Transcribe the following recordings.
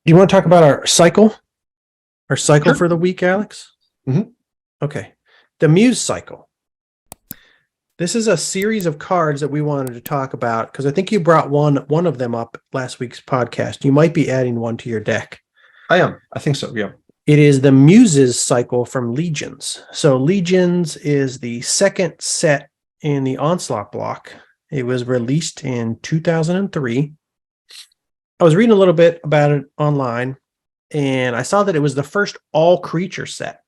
Do you want to talk about our cycle? Our cycle Sure. for the week, Alex? Mhm. Okay. The Muse cycle. This is a series of cards that we wanted to talk about because I think you brought one of them up last week's podcast. You might be adding one to your deck. I am. I think so. Yeah. It is the Muses cycle from Legions. So Legions is the second set in the Onslaught block. It was released in 2003. I was reading a little bit about it online, and I saw that it was the first all creature set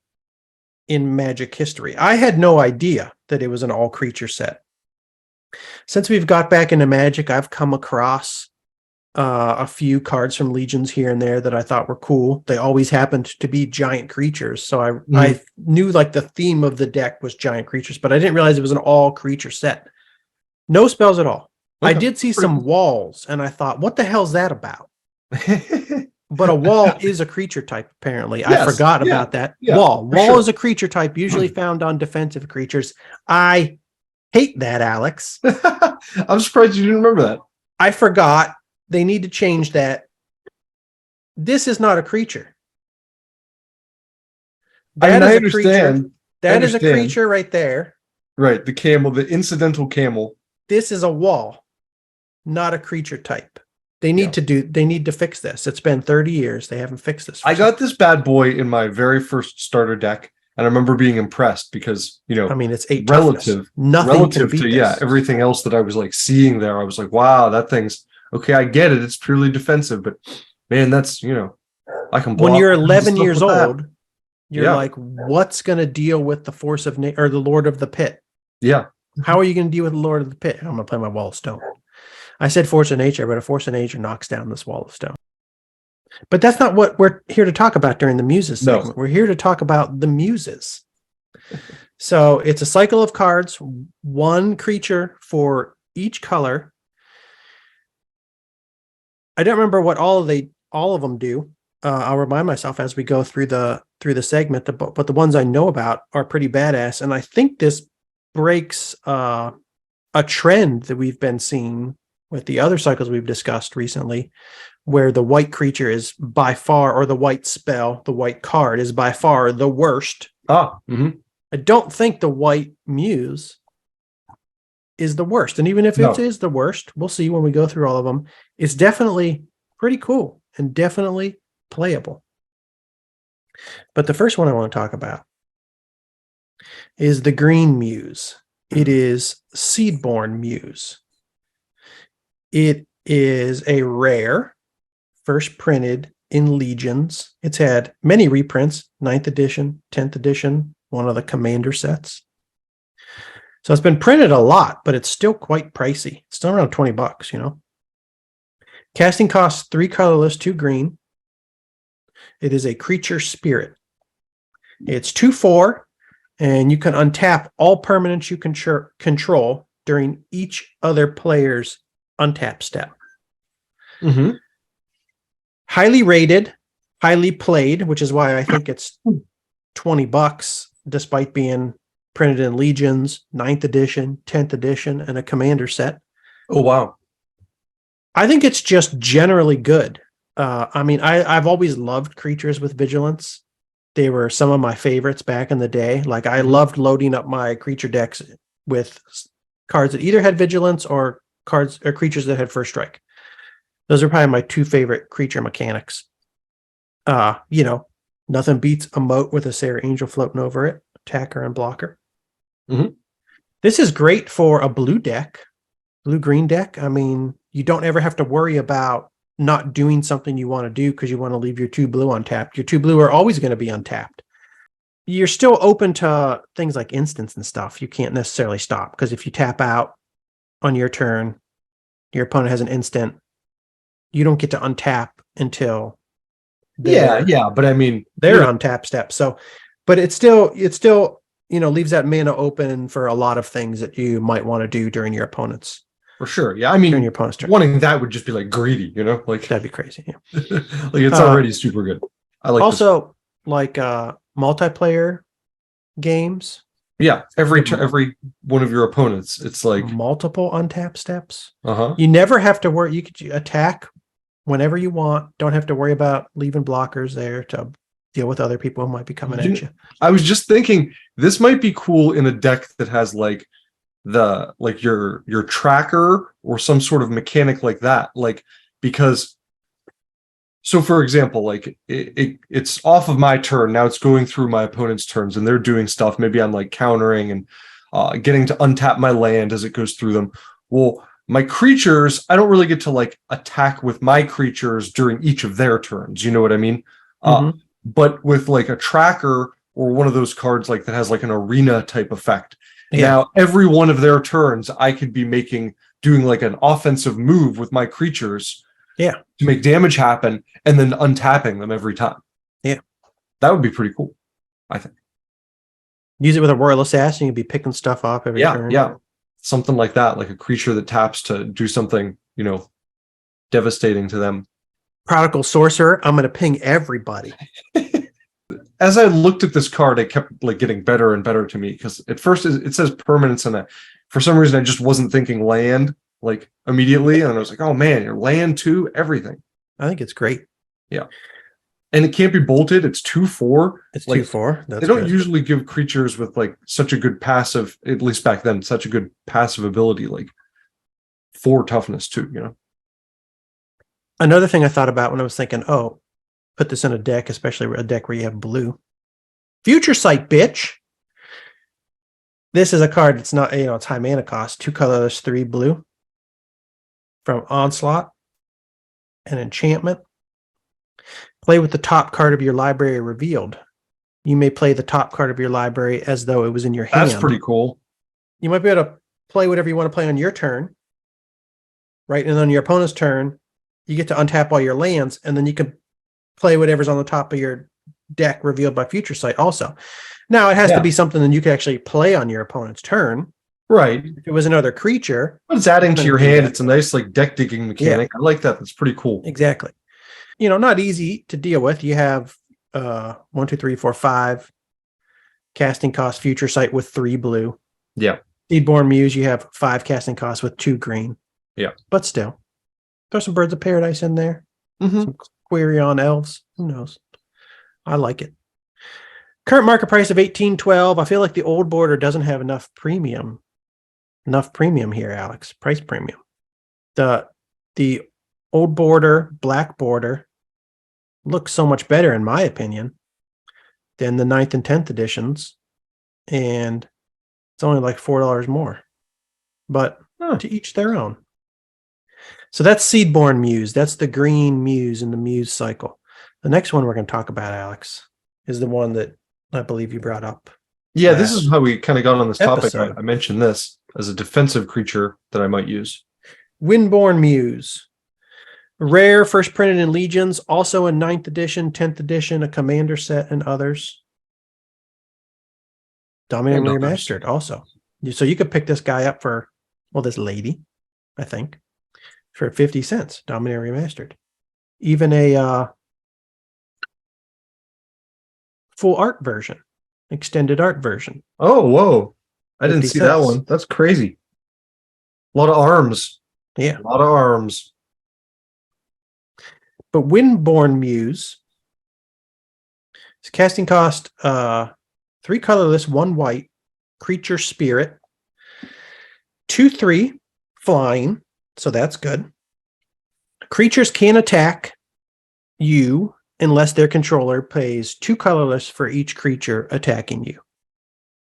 in Magic history. I had no idea that it was an all creature set. Since we've got back into Magic, I've come across a few cards from Legions here and there that I thought were cool. They always happened to be giant creatures, so I knew like the theme of the deck was giant creatures, but I didn't realize it was an all creature set. No spells at all. I Okay. did see Pretty some walls, and I thought, what the hell's that about? But a wall is a creature type, apparently. I Yes, forgot yeah, about that. yeah, Wall sure. is a creature type usually found on defensive creatures. I hate that, Alex. I'm surprised you didn't remember that. I forgot. They need to change that. This is not a creature. I That is a understand. creature. That is a creature right there. Right, the camel, the incidental camel. This is a wall, not a creature type. They need to fix this. It's been 30 years. They haven't fixed this. I got this bad boy in my very first starter deck, and I remember being impressed because, I mean, it's 8 relative, toughness. Nothing relative can beat to this. everything else that I was like seeing there. I was like, wow, that thing's okay. I get it. It's purely defensive, but man, that's I can block when you're 11 stuff years with that. old, you're like, what's going to deal with the force of or the Lord of the Pit? Yeah. How are you going to deal with the Lord of the Pit? I'm going to play my Wall of Stone. I said Force of Nature, but a Force of Nature knocks down this Wall of Stone. But that's not what we're here to talk about during the Muses segment. We're here to talk about the Muses. So it's a cycle of cards, one creature for each color. I don't remember what all of them do. I'll remind myself as we go through the segment, but the ones I know about are pretty badass, and I think this breaks a trend that we've been seeing with the other cycles we've discussed recently, where the white creature is by far, or the white spell, the white card is by far the worst. I don't think the white Muse is the worst. And even if it is the worst, we'll see when we go through all of them. It's definitely pretty cool and definitely playable. But the first one I want to talk about is the green Muse. It is Seedborn Muse. It is a rare, first printed in Legions. It's had many reprints, 9th edition, 10th edition, one of the Commander sets. So it's been printed a lot, but it's still quite pricey. It's still around $20, Casting costs 3 colorless, 2 green. It is a creature spirit. It's 2/4, and you can untap all permanents you control during each other player's untap step. Highly rated, highly played, which is why I think it's $20, despite being printed in Legions, 9th edition, 10th edition, and a Commander set. Oh, wow. I think it's just generally good. I mean, I've always loved creatures with vigilance. They were some of my favorites back in the day. Like, I loved loading up my creature decks with cards that either had vigilance or cards or creatures that had first strike. Those are probably my 2 favorite creature mechanics. Nothing beats a moat with a Sarah Angel floating over it, attacker and blocker. This is great for a blue-green deck. I mean, you don't ever have to worry about not doing something you want to do because you want to leave your 2 blue untapped. Your 2 blue are always going to be untapped. You're still open to things like instants and stuff. You can't necessarily stop, because if you tap out on your turn, your opponent has an instant, you don't get to untap until but I mean, they're untap step. So, but it still leaves that mana open for a lot of things that you might want to do during your opponent's. For sure. Yeah. I mean, your opponent's turn. Wanting that would just be like greedy, like that'd be crazy. Yeah. Like, it's already super good. I like also this. Like multiplayer games. Yeah. Every one of your opponents, it's like multiple untap steps. You never have to worry. You could attack whenever you want. Don't have to worry about leaving blockers there to deal with other people who might be coming at you. I was just thinking this might be cool in a deck that has like your tracker or some sort of mechanic like that. Like, because so for example, like it's off of my turn. Now it's going through my opponent's turns and they're doing stuff. Maybe I'm like countering and getting to untap my land as it goes through them. Well, my creatures, I don't really get to like attack with my creatures during each of their turns. You know what I mean? But with like a tracker or one of those cards like that has like an arena type effect. Yeah. Now every one of their turns, I could be doing like an offensive move with my creatures. Yeah. To make damage happen and then untapping them every time. Yeah. That would be pretty cool, I think. Use it with a Royal Assassin, you'd be picking stuff off every turn. Yeah. Something like that, like a creature that taps to do something, devastating to them. Prodigal Sorcerer, I'm going to ping everybody. As I looked at this card, it kept like getting better and better to me because at first it says permanence, and for some reason I just wasn't thinking land like immediately, and I was like, oh man, you're land too, everything. I think it's great. Yeah. And it can't be bolted. It's 2/4. It's like 2/4. They don't usually give creatures with like such a good passive, at least back then, such a good passive ability, like 4 toughness too, Another thing I thought about when I was thinking, put this in a deck, especially a deck where you have blue. Future Sight, bitch. This is a card that's not, it's high mana cost. 2 colorless, 3 blue. From Onslaught. An enchantment. Play with the top card of your library revealed. You may play the top card of your library as though it was in your hand. That's pretty cool. You might be able to play whatever you want to play on your turn. Right? And on your opponent's turn, you get to untap all your lands, and then you can play whatever's on the top of your deck revealed by Future Sight also. Now, it has to be something that you can actually play on your opponent's turn. Right. If it was another creature. But it's adding to your hand. It's a nice like deck digging mechanic. Yeah. I like that. That's pretty cool. Exactly. Not easy to deal with. You have 1, 2, 3, 4, 5 casting cost Future Sight with 3 blue. Yeah. Seedborn Muse, you have 5 casting costs with 2 green. Yeah. But still, throw some Birds of Paradise in there. Some Query on Elves. Who knows? I like it. Current market price of $18.12. I feel like the old border doesn't have enough premium. Enough premium here, Alex. Price premium. The old border, black border, looks so much better, in my opinion, than the 9th and 10th editions. And it's only like $4 more. But to each their own. So that's Seedborn Muse. That's the green Muse in the Muse cycle. The next one we're going to talk about, Alex, is the one that I believe you brought up. Yeah, this is how we kind of got on this topic. I mentioned this as a defensive creature that I might use. Windborn Muse. Rare, first printed in Legions, also in 9th edition, 10th edition, a commander set, and others. Dominating Remastered also. So you could pick this guy up for, this lady, I think, for 50 cents. Dominating Remastered. Even a full art version, extended art version. Oh, whoa. I didn't see that one. That's crazy. A lot of arms. Yeah. A lot of arms. But Windborn Muse, its casting cost 3 colorless, 1 white, creature spirit, 2/3 flying, so that's good. Creatures can attack you unless their controller pays 2 colorless for each creature attacking you.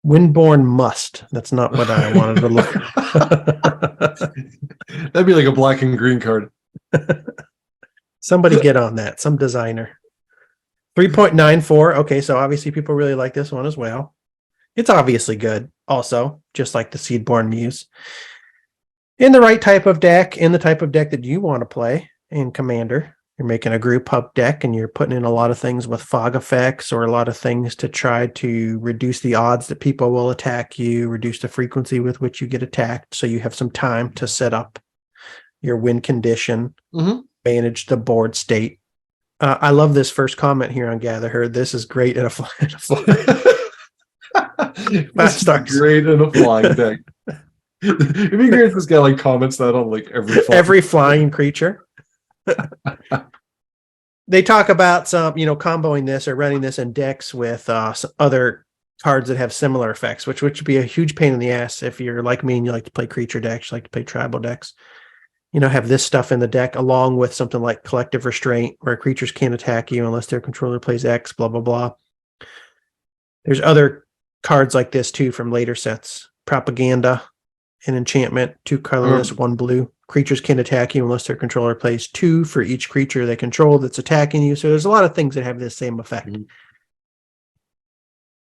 Windborn must. That's not what I wanted to look. That'd be like a black and green card. Somebody get on that. Some designer. 3.94. Okay, so obviously people really like this one as well. It's obviously good also, just like the Seedborn Muse. In the right type of deck, in the type of deck that you want to play in Commander. You're making a group hub deck and you're putting in a lot of things with fog effects or a lot of things to try to reduce the odds that people will attack you, reduce the frequency with which you get attacked. So you have some time to set up your win condition, manage the board state. I love this first comment here on Gather Herd. This is great in a fly. This is great in a flying deck. It'd be great if this guy like comments that on like every flying creature. They talk about some, comboing this or running this in decks with other cards that have similar effects, which would be a huge pain in the ass if you're like me and you like to play creature decks, you like to play tribal decks. Have this stuff in the deck along with something like Collective Restraint, where creatures can't attack you unless their controller plays X, blah, blah, blah. There's other cards like this too from later sets. Propaganda, an enchantment, 2 colorless, 1 blue. Creatures can attack you unless their controller plays 2 for each creature they control that's attacking you. So there's a lot of things that have this same effect. Mm-hmm.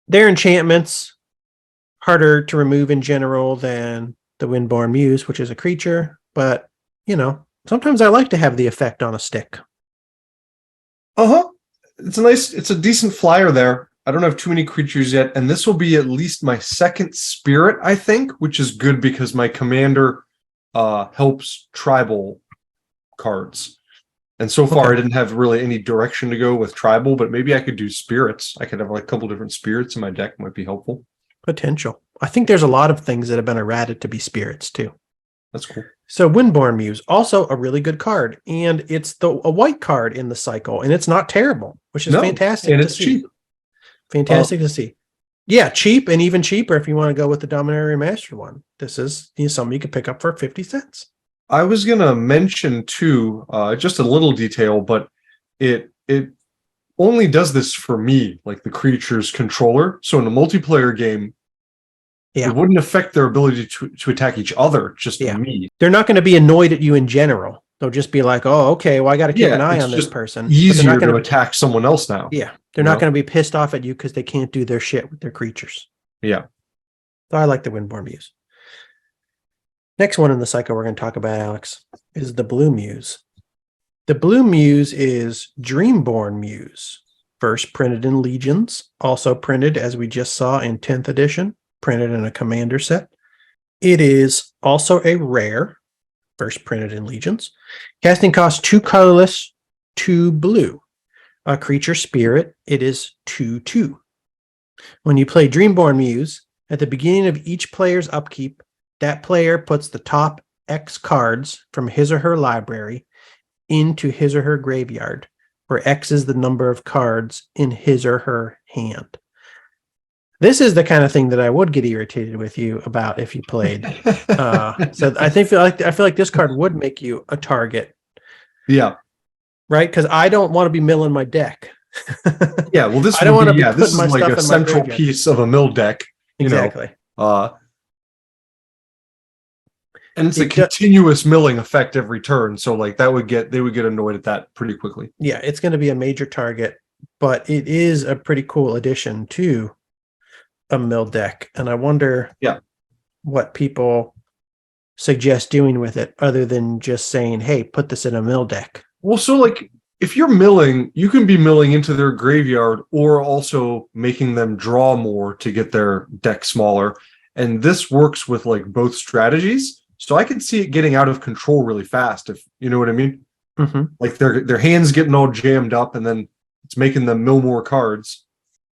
They're enchantments, harder to remove in general than the Windborn Muse, which is a creature, but sometimes I like to have the effect on a stick. It's a decent flyer there. I don't have too many creatures yet, and this will be at least my second spirit, I think, which is good because my commander helps tribal cards. And so far, I didn't have really any direction to go with tribal, but maybe I could do spirits. I could have like a couple different spirits in my deck, might be helpful. Potential. I think there's a lot of things that have been errated to be spirits too. That's cool. So Windborn Muse, also a really good card, and it's a white card in the cycle, and it's not terrible, which is fantastic. And it's cheap. Fantastic to see. Yeah, cheap, and even cheaper if you want to go with the Dominaria Remastered one. This is something you could pick up for 50 cents. I was gonna mention too, just a little detail, but it only does this for me, like the creature's controller. So in a multiplayer game, it wouldn't affect their ability to attack each other, just me. They're not going to be annoyed at you in general. They'll just be like, oh, okay, well, I got to keep an eye on this person. Easier to attack someone else now. Yeah. They're not going to be pissed off at you because they can't do their shit with their creatures. Yeah. So I like the Windborn Muse. Next one in the cycle we're going to talk about, Alex, is the Blue Muse. The Blue Muse is Dreamborn Muse. First printed in Legions, also printed, as we just saw, in 10th edition, printed in a commander set. It is also a rare, first printed in Legions. Casting cost 2 colorless, 2 blue. A creature spirit, it is 2/2. When you play Dreamborn Muse, at the beginning of each player's upkeep, that player puts the top X cards from his or her library into his or her graveyard, where X is the number of cards in his or her hand. This is the kind of thing that I would get irritated with you about if you played. So I feel like this card would make you a target. Yeah. Right? Because I don't want to be milling my deck. Yeah, well, this is like a central piece of a mill deck. Exactly. And it's a continuous milling effect every turn, so like they would get annoyed at that pretty quickly. Yeah, it's going to be a major target, but it is a pretty cool addition to a mill deck, and I wonder what people suggest doing with it other than just saying, hey, put this in a mill deck. Well, so like if you're milling, you can be milling into their graveyard or also making them draw more to get their deck smaller, and this works with like both strategies. So I can see it getting out of control really fast, if you know what I mean. Mm-hmm. Like their hands getting all jammed up, and then it's making them mill more cards.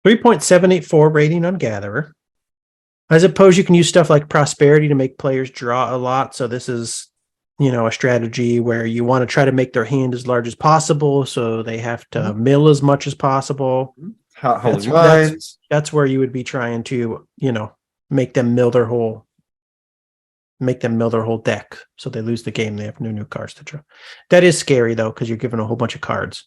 3.784 rating on Gatherer. I suppose you can use stuff like Prosperity to make players draw a lot. So this is, a strategy where you want to try to make their hand as large as possible, so they have to mill as much as possible. That's where you would be trying to, make them mill their whole deck, so they lose the game. They have no new cards to draw. That is scary though, because you're giving a whole bunch of cards,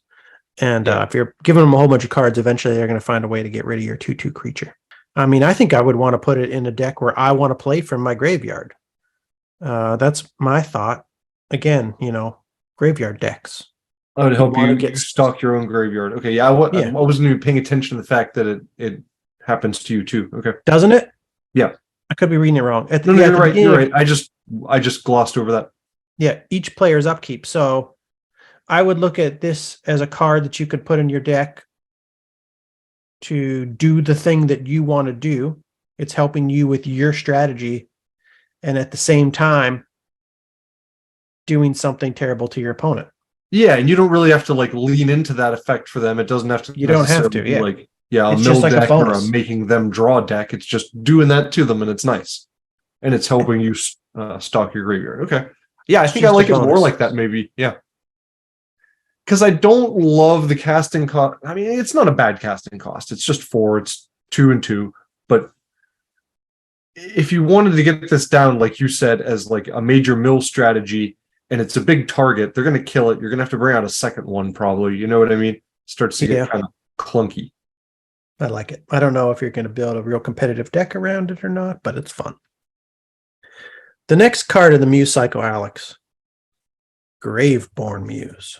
and if you're giving them a whole bunch of cards, eventually they're going to find a way to get rid of your 2/2 creature. I mean, I think I would want to put it in a deck where I want to play from my graveyard. That's my thought. Again, graveyard decks. I would help you stock your own graveyard. Okay, yeah, I wasn't even paying attention to the fact that it happens to you too. Okay, doesn't it? Yeah. I could be reading it wrong. You're right. You're right. I just glossed over that. Yeah, each player's upkeep. So I would look at this as a card that you could put in your deck to do the thing that you want to do. It's helping you with your strategy, and at the same time doing something terrible to your opponent. Yeah, and you don't really have to like lean into that effect for them. It doesn't have to. You don't have to. Yeah. Like a mill deck or a making them draw deck. It's just doing that to them, and it's nice, and it's helping you stock your graveyard. Okay, yeah, I think I like it more like that. Maybe, yeah. because I don't love the casting cost. I mean, it's not a bad casting cost. It's just 4. It's 2 and 2. But if you wanted to get this down, like you said, as like a major mill strategy, and it's a big target, they're going to kill it. You're going to have to bring out a second one, probably. You know what I mean? Starts to get kind of clunky. I like it. I don't know if you're going to build a real competitive deck around it or not, but it's fun. The next card of the Muse cycle, Alex. Graveborn Muse.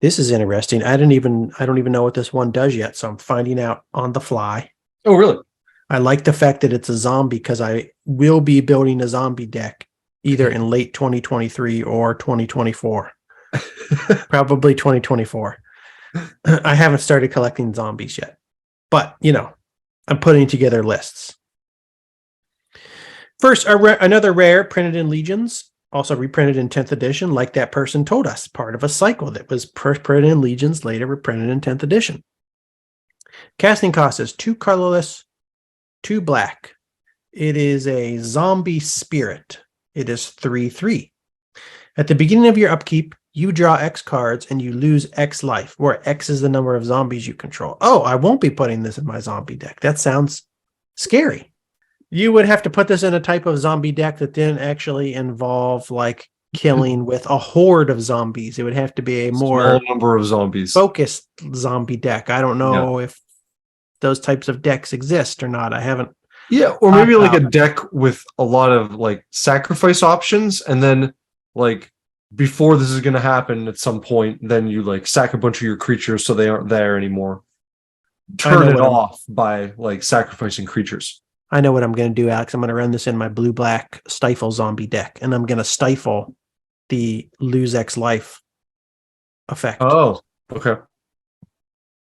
This is interesting. I don't even know what this one does yet, so I'm finding out on the fly. Oh, really? I like the fact that it's a zombie because I will be building a zombie deck either in late 2023 or 2024. Probably 2024. I haven't started collecting zombies yet, but I'm putting together lists. First, another rare printed in Legions, also reprinted in 10th edition, like that person told us, part of a cycle that was printed in Legions, later reprinted in 10th edition. Casting cost is 2 colorless, 2 black. It is a zombie spirit. It is 3/3. At the beginning of your upkeep, you draw X cards and you lose X life, where X is the number of zombies you control. Oh, I won't be putting this in my zombie deck. That sounds scary. You would have to put this in a type of zombie deck that didn't actually involve like killing with a horde of zombies. It would have to be a more small number of zombies focused zombie deck. I don't know if those types of decks exist or not. I haven't. Yeah, or maybe like a deck with a lot of like sacrifice options, and then like before this is going to happen at some point, then you like sack a bunch of your creatures so they aren't there anymore. Turn it off by like sacrificing creatures. I know what I'm going to do, Alex. I'm going to run this in my blue-black stifle zombie deck, and I'm going to stifle the lose X life effect. Oh, okay.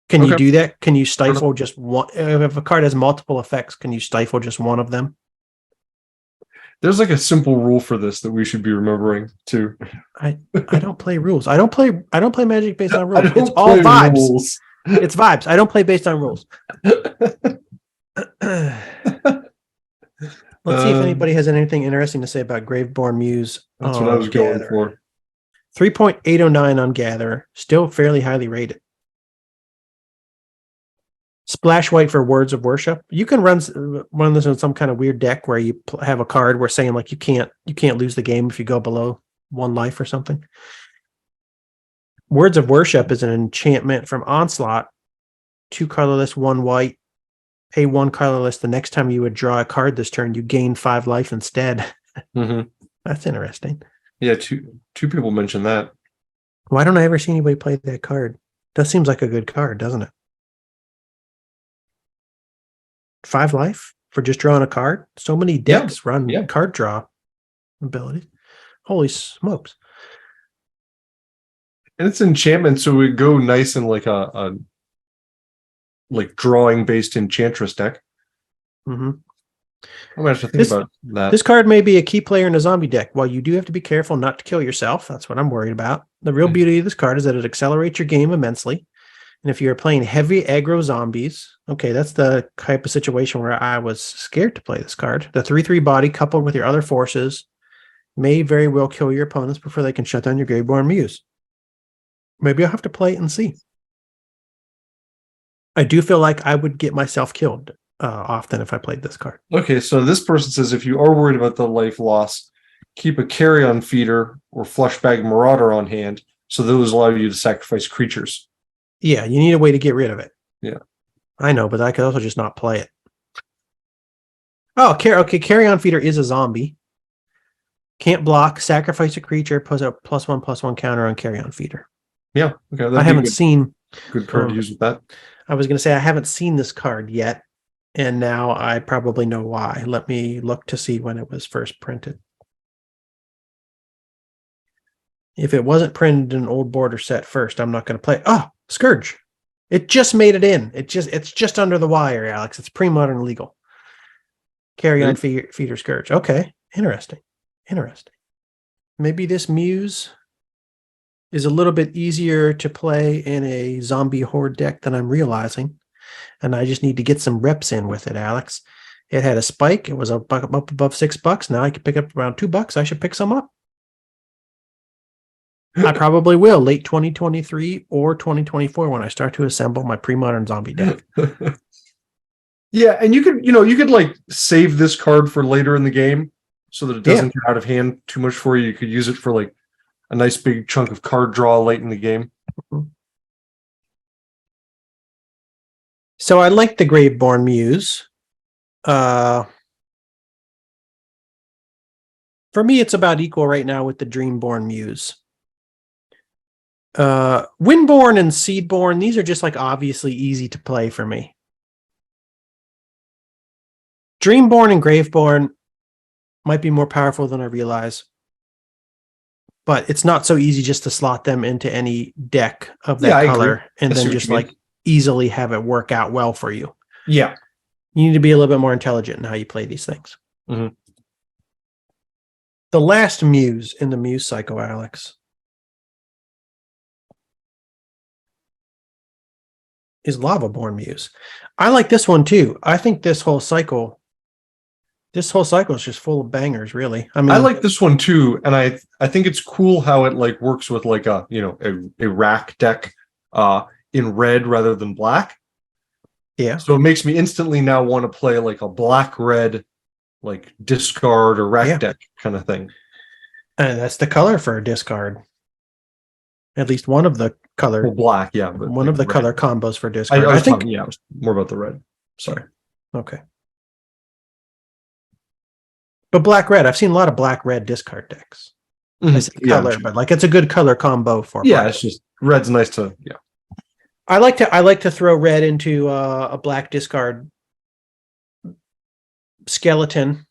Can you do that? Can you stifle just one? If a card has multiple effects, can you stifle just one of them? There's like a simple rule for this that we should be remembering too. I don't play rules. I don't play Magic based on rules. It's all vibes. Rules. It's vibes. I don't play based on rules. Let's see if anybody has anything interesting to say about Graveborn Muse. That's what I was going for. 3.809 on Gather, still fairly highly rated. Splash white for Words of Worship. You can run this in some kind of weird deck where you have a card where saying like you can't lose the game if you go below 1 life or something. Words of Worship is an enchantment from Onslaught. 2 colorless, 1 white. Pay 1 colorless. The next time you would draw a card this turn, you gain 5 life instead. That's interesting. Yeah, two people mentioned that. Why don't I ever see anybody play that card? That seems like a good card, doesn't it? 5 life for just drawing a card. So many decks run card draw abilities. Holy smokes! And it's enchantment, so it would go nice in like a like drawing based enchantress deck. I'm gonna have to think about that. This card may be a key player in a zombie deck. While you do have to be careful not to kill yourself, that's what I'm worried about. The real beauty of this card is that it accelerates your game immensely. And if you're playing heavy aggro zombies, okay, that's the type of situation where I was scared to play this card. The 3/3 body coupled with your other forces may very well kill your opponents before they can shut down your Graveborn Muse. Maybe I'll have to play it and see. I do feel like I would get myself killed often if I played this card. Okay, so this person says if you are worried about the life loss, keep a carry-on feeder or flushbag marauder on hand, so those allow you to sacrifice creatures. Yeah, you need a way to get rid of it. Yeah. I know, but I could also just not play it. Oh, okay, carry-on feeder is a zombie. Can't block, sacrifice a creature, put a +1/+1 counter on carry-on feeder. Yeah, okay. I haven't seen... Good card to use with that. I was going to say I haven't seen this card yet, and now I probably know why. Let me look to see when it was first printed. If it wasn't printed in an old border set first, I'm not going to play. Oh, Scourge. It just made it in. It's just under the wire, Alex. It's pre-modern legal. Carry-on feeder Scourge. Okay, interesting. Maybe this Muse is a little bit easier to play in a zombie horde deck than I'm realizing. And I just need to get some reps in with it, Alex. It had a spike. It was up above $6. Now I can pick up around $2. I should pick some up. I probably will late 2023 or 2024 when I start to assemble my pre-modern zombie deck. Yeah, and you could like save this card for later in the game so that it doesn't get out of hand too much for you. You could use it for like a nice big chunk of card draw late in the game. So I like the Graveborn Muse. For me, it's about equal right now with the Dreamborn Muse. Windborn and Seedborn, these are just like obviously easy to play for me. Dreamborn and Graveborn might be more powerful than I realize, but it's not so easy just to slot them into any deck of that color and then just like easily have it work out well for you. Yeah. You need to be a little bit more intelligent in how you play these things. Mm-hmm. The last Muse in the Muse cycle, Alex, is Lavaborn Muse. I like this one too. I think this whole cycle is just full of bangers, really. I mean, I like this one too, and I think it's cool how it like works with like a rack deck in red rather than black. Yeah. So it makes me instantly now want to play like a black red like discard or rack deck kind of thing. And that's the color for a discard. At least one of the color black, yeah. But one of the red color combos for discard. I think it was more about the red. Sorry. Okay. But black red, I've seen a lot of black red discard decks. I say color, but like it's a good color combo for it's just red's nice to I like to throw red into a black discard skeleton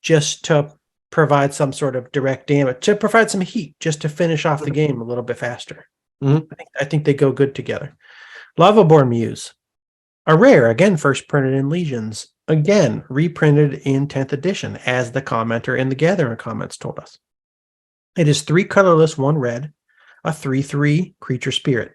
just to provide some sort of direct damage, to provide some heat, just to finish off the game a little bit faster. Mm-hmm. I think they go good together. Lavaborn Muse, a rare, again first printed in Legions, again reprinted in 10th edition, as the commenter in the Gathering comments told us. It is 3 colorless, 1 red, a 3/3 creature spirit.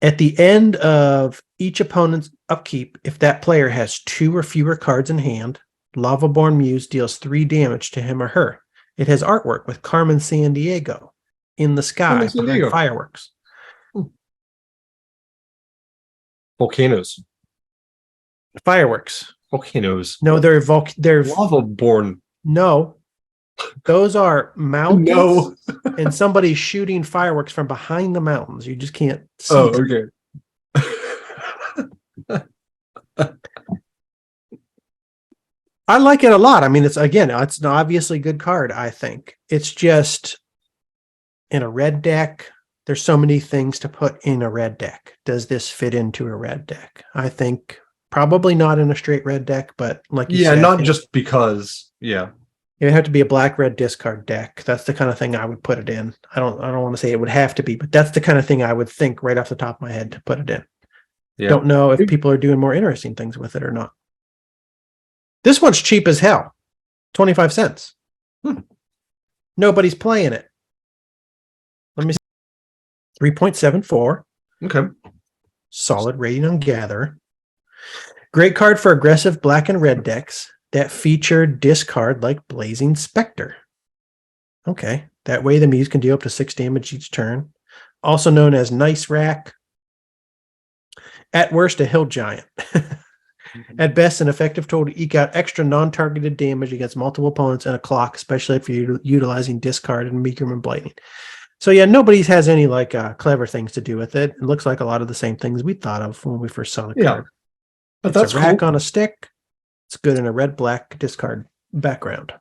At the end of each opponent's upkeep, if that player has 2 or fewer cards in hand, Lavaborn Muse deals 3 damage to him or her. It has artwork with Carmen Sandiego in the sky behind fireworks. Volcanoes. Fireworks. Volcanoes. No, they're Lavaborn. No. Those are mountains and somebody shooting fireworks from behind the mountains. You just can't see. Oh, okay. I like it a lot. I mean, it's an obviously good card, I think. It's just in a red deck, there's so many things to put in a red deck. Does this fit into a red deck? I think probably not in a straight red deck, but like you said, not just because, it would have to be a black-red discard deck. That's the kind of thing I would put it in. I don't want to say it would have to be, but that's the kind of thing I would think right off the top of my head to put it in. Yeah. Don't know if people are doing more interesting things with it or not. This one's cheap as hell. 25 cents. Nobody's playing it. Let me see. 3.74. Okay. Solid rating on Gather. Great card for aggressive black and red decks that feature discard like Blazing Spectre. Okay. That way the Muse can deal up to 6 damage each turn. Also known as Nice Rack. At worst, a Hill Giant. At best, an effective tool to eke out extra non-targeted damage against multiple opponents in a clock, especially if you're utilizing discard and Meekerman Blading. So yeah, nobody has any like clever things to do with it. It looks like a lot of the same things we thought of when we first saw the card. But it's that's a rack on a stick. It's good in a red-black discard background.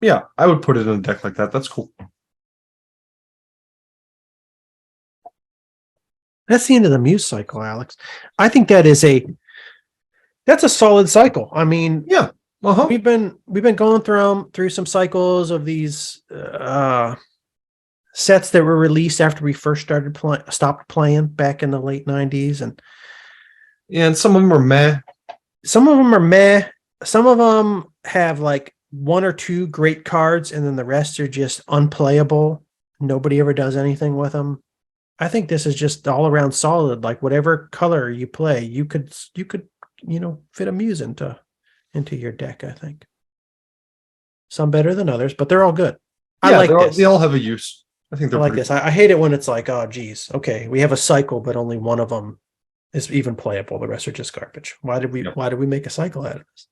Yeah, I would put it in a deck like that. That's cool. That's the end of the Muse cycle, Alex. I think that's a solid cycle. I mean, yeah, we've been going through some cycles of these sets that were released after we first stopped playing back in the late 90s, and some of them are meh. Some of them are meh. Some of them have like 1 or 2 great cards, and then the rest are just unplayable. Nobody ever does anything with them. I think this is just all around solid. Like whatever color you play, you could fit a Muse into your deck. I think some better than others, but they're all good. I like this. They all have a use. I think I they're like pretty this. I hate it when it's like, oh, geez, okay, we have a cycle, but only one of them is even playable. The rest are just garbage. Yep. Why did we make a cycle out of this?